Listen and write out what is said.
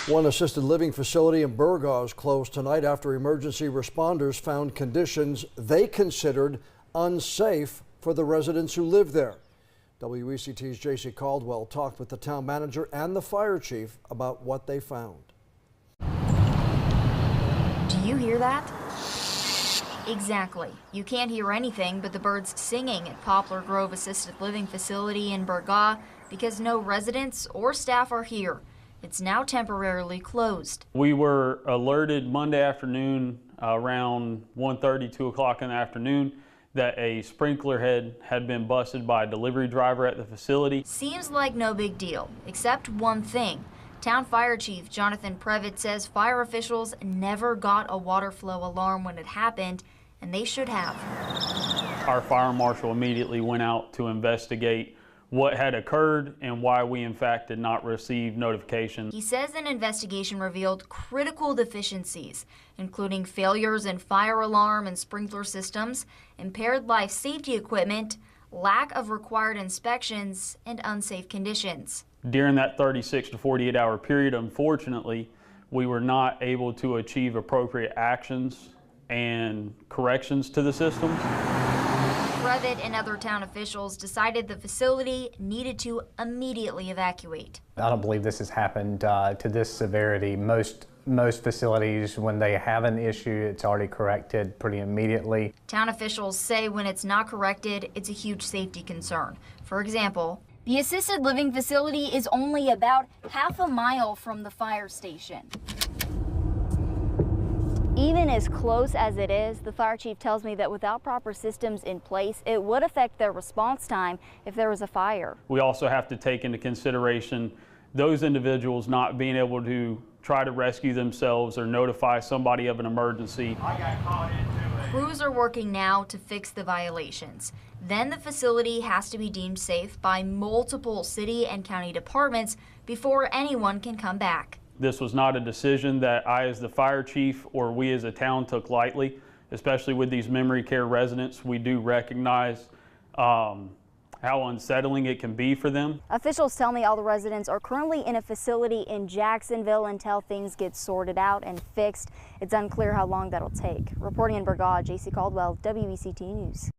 One assisted living facility in Burgaw is closed tonight after emergency responders found conditions they considered unsafe for the residents who live there. WECT's JC Caldwell talked with the town manager and the fire chief about what they found. Do you hear that? Exactly. You can't hear anything but the birds singing at Poplar Grove Assisted Living Facility in Burgaw because no residents or staff are here. It's now temporarily closed. We were alerted Monday afternoon around 1:30, 2 o'clock in the afternoon that a sprinkler head had been busted by a delivery driver at the facility. Seems like no big deal, except one thing. Town Fire Chief Jonathan Previtt says fire officials never got a water flow alarm when it happened, and they should have. Our fire marshal immediately went out to investigate what had occurred and why we in fact did not receive notification. He says an investigation revealed critical deficiencies, including failures in fire alarm and sprinkler systems, impaired life safety equipment, lack of required inspections, and unsafe conditions. During that 36 to 48 hour period, unfortunately, we were not able to achieve appropriate actions and corrections to the systems. Previtt and other town officials decided the facility needed to immediately evacuate. I don't believe this has happened to this severity. Most facilities, when they have an issue, it's already corrected pretty immediately. Town officials say when it's not corrected, it's a huge safety concern. For example, the assisted living facility is only about half a mile from the fire station. Even as close as it is, the fire chief tells me that without proper systems in place, it would affect their response time if there was a fire. We also have to take into consideration those individuals not being able to try to rescue themselves or notify somebody of an emergency. I got caught into it. Crews are working now to fix the violations. Then the facility has to be deemed safe by multiple city and county departments before anyone can come back. This was not a decision that I as the fire chief or we as a town took lightly, especially with these memory care residents. We do recognize how unsettling it can be for them. Officials tell me all the residents are currently in a facility in Jacksonville until things get sorted out and fixed. It's unclear how long that'll take. Reporting in Burgaw, JC Caldwell, WECT News.